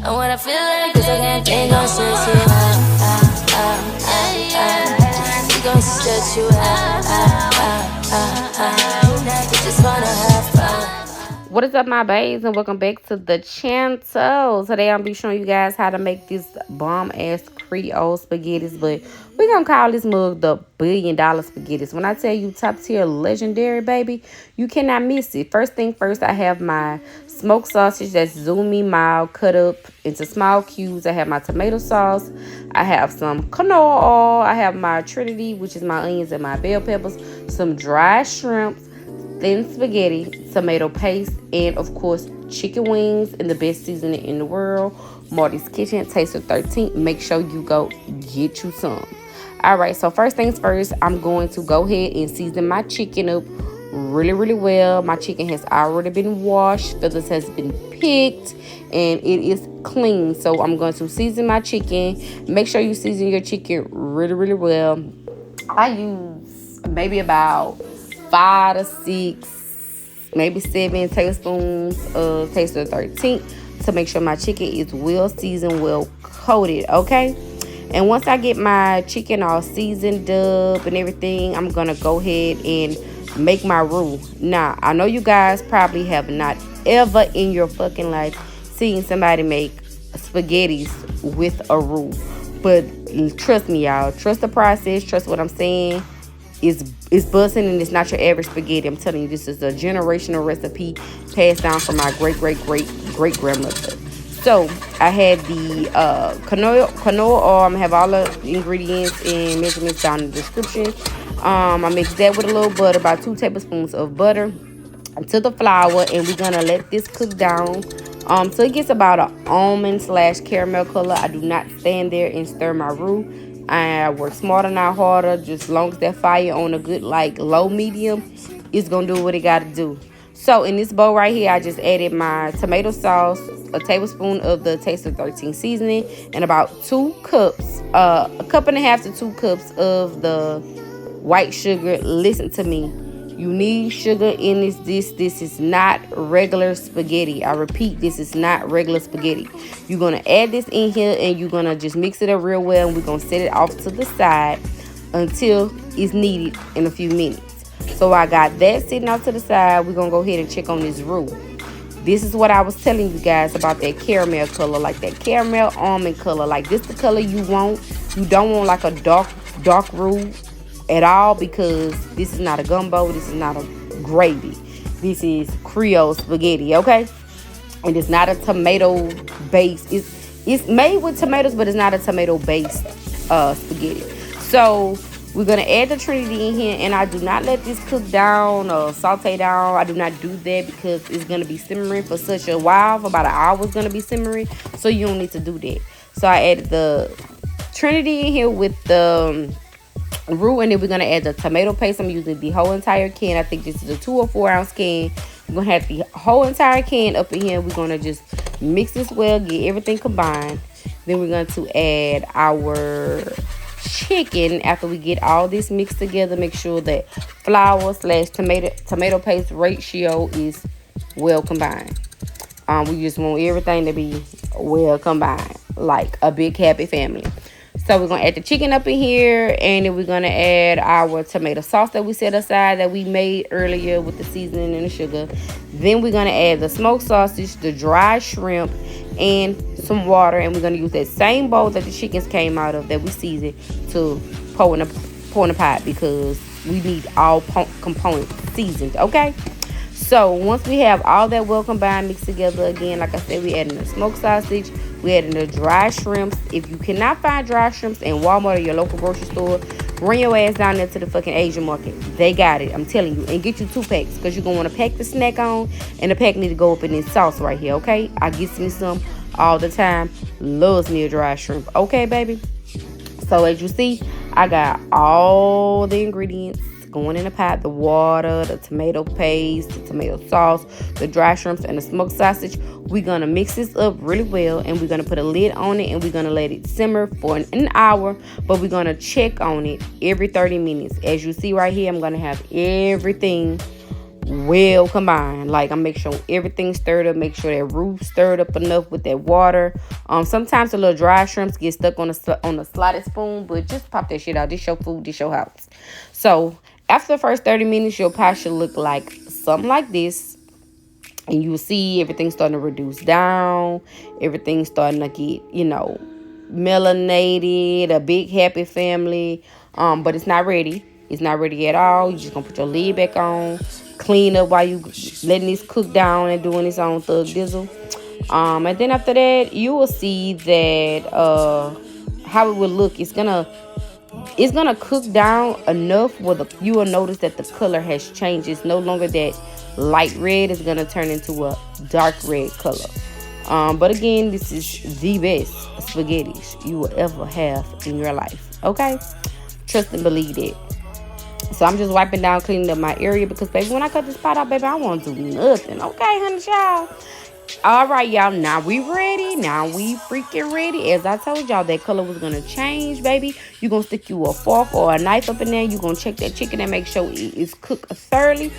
And what I feel like, cause I can't think on stretch you out. We gon' stretch you out. We just wanna have fun. What is up, my babes, and welcome back to the channel. Today I'm be showing you guys how to make this bomb ass Creole spaghettis, but we gonna call this mug the $1 billion spaghettis. When I tell you top tier legendary, baby, you cannot miss it. First thing first, I have my smoked sausage that's zoomy mild, cut up into small cubes. I have my tomato sauce. I have some canola oil. I have my Trinity, which is my onions and my bell peppers, some dry shrimps, thin spaghetti, tomato paste, and of course chicken wings, and the best seasoning in the world, Marty's Kitchen, Taste of 13. Make sure you go get you some. All right, so first things first, I'm going to go ahead and season my chicken up really well. My chicken has already been washed, feathers has been picked, and it is clean. So I'm going to season my chicken. Make sure you season your chicken really well. I use maybe about 5 to 6, maybe 7 tablespoons of Taste of 13 to make sure my chicken is well seasoned, well coated, okay? And once I get my chicken all seasoned up and everything, I'm gonna go ahead and make my roux. Now, I know you guys probably have not ever in your fucking life seen somebody make spaghettis with a roux, but trust me, y'all, trust the process, trust what I'm saying. It's busting, and it's not your average spaghetti. I'm telling you, this is a generational recipe passed down from my great grandmother. So I had the canola oil. I'm gonna have all the ingredients and measurements down in the description. I mixed that with a little butter, about 2 tablespoons of butter, to the flour, and we're gonna let this cook down so it gets about an almond / caramel color. I do not stand there and stir my roux. I work smarter, not harder. Just as long as that fire on a good low medium, it's gonna do what it gotta do. So in this bowl right here, I just added my tomato sauce, a tablespoon of the Taste of 13 seasoning, and about 2 cups, a cup and a half to 2 cups of the white sugar. Listen to me. You need sugar in this. This is not regular spaghetti. I repeat, this is not regular spaghetti. You're going to add this in here, and you're going to just mix it up real well, and we're going to set it off to the side until it's needed in a few minutes. So I got that sitting off to the side. We're going to go ahead and check on this roux. This is what I was telling you guys about that caramel color, like that caramel almond color. Like this the color you want. You don't want like a dark roux at all, because this is not a gumbo, this is not a gravy, this is Creole spaghetti, okay? And it's not a tomato base. It's made with tomatoes, but it's not a tomato based spaghetti. So we're gonna add the Trinity in here, and I do not let this cook down or saute down. I do not do that because it's gonna be simmering for such a while. For about an hour it's gonna be simmering, so you don't need to do that. So I added the Trinity in here with the roux, and then we're gonna add the tomato paste. I'm using the whole entire can. I think this is a 2 or 4 ounce can. We're gonna have the whole entire can up in here. We're gonna just mix this well, get everything combined. Then we're going to add our chicken after we get all this mixed together. Make sure that flour / tomato paste ratio is well combined. We just want everything to be well combined, like a big happy family. So we're going to add the chicken up in here, and then we're going to add our tomato sauce that we set aside that we made earlier with the seasoning and the sugar. Then we're going to add the smoked sausage, the dry shrimp, and some water. And we're going to use that same bowl that the chickens came out of that we seasoned to pour in the pot, because we need all components seasoned, okay? So once we have all that well combined, mixed together again, like I said, we adding the smoked sausage, we adding the dry shrimps. If you cannot find dry shrimps in Walmart or your local grocery store, run your ass down there to the fucking Asian market. They got it, I'm telling you. And get you 2 packs, because you're going to want to pack the snack on, and the pack need to go up in this sauce right here, okay? I get me some all the time. Loves me a dry shrimp, okay, baby? So as you see, I got all the ingredients going in the pot: the water, the tomato paste, the tomato sauce, the dry shrimps, and the smoked sausage. We're gonna mix this up really well, and we're gonna put a lid on it, and we're gonna let it simmer for an hour, but we're gonna check on it every 30 minutes. As you see right here, I'm gonna have everything well combined. Like, I'm make sure everything's stirred up, make sure that roof stirred up enough with that water. Sometimes the little dry shrimps get stuck on the slotted spoon, but just pop that shit out. This your food, this your house. So after the first 30 minutes, your pie should look like something like this. And you will see everything starting to reduce down. Everything's starting to get, melanated, a big happy family. But it's not ready. It's not ready at all. You're just going to put your lid back on. Clean up while you letting this cook down and doing its own thug dizzle. And then after that, you will see that how it will look. It's gonna cook down enough where you will notice that the color has changed. It's no longer that light red. It's gonna turn into a dark red color. But again, this is the best spaghetti you will ever have in your life. Okay, trust and believe it. So I'm just wiping down, cleaning up my area because, baby, when I cut this pot out, baby, I won't do nothing. Okay, honey, child. All right, y'all. Now we ready. Now we freaking ready. As I told y'all, that color was gonna change, baby. You're gonna stick you a fork or a knife up in there. You're gonna check that chicken and make sure it is cooked thoroughly,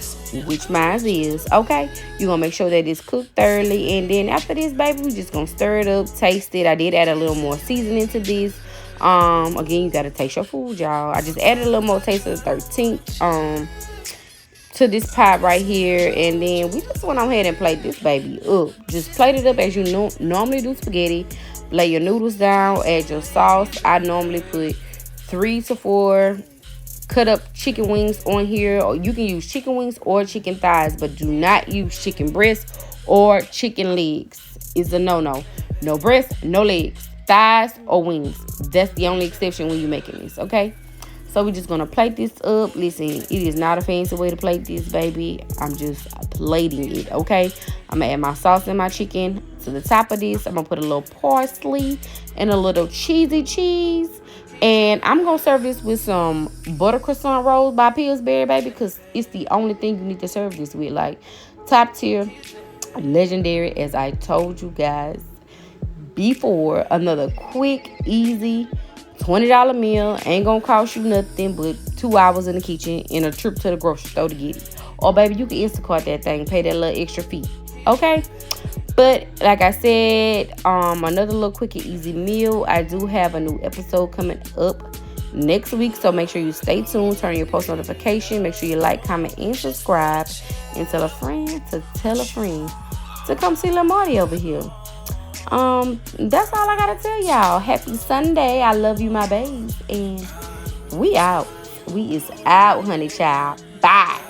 which mine is. Okay, you're gonna make sure that it's cooked thoroughly, and then after this, baby, we just gonna stir it up, taste it. I did add a little more seasoning to this. Again, you gotta taste your food, y'all. I just added a little more taste of the 13th to this pot right here, and then we just went on ahead and plate this baby up. Just plate it up as you normally do spaghetti. Lay your noodles down, add your sauce. I normally put 3 to 4 cut up chicken wings on here, or you can use chicken wings or chicken thighs, but do not use chicken breasts or chicken legs. It's a no breasts, no legs, thighs or wings. That's the only exception when you're making this. Okay, so we're just gonna plate this up. Listen, it is not a fancy way to plate this, baby. I'm just plating it. Okay, I'm gonna add my sauce and my chicken to the top of this. I'm gonna put a little parsley and a little cheesy cheese. And I'm going to serve this with some butter croissant rolls by Pillsbury, baby, because it's the only thing you need to serve this with. Like, top tier, legendary, as I told you guys before. Another quick, easy, $20 meal. Ain't going to cost you nothing but 2 hours in the kitchen and a trip to the grocery store to get it. Or, baby, you can Instacart that thing, pay that little extra fee. Okay? But like I said, another little quick and easy meal. I do have a new episode coming up next week, so make sure you stay tuned. Turn your post notification. Make sure you like, comment, and subscribe. And tell a friend to tell a friend to come see Lil Marty over here. That's all I gotta tell y'all. Happy Sunday. I love you, my babes, and we out. We is out, honey child. Bye.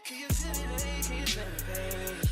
Can you feel it? Can you feel it?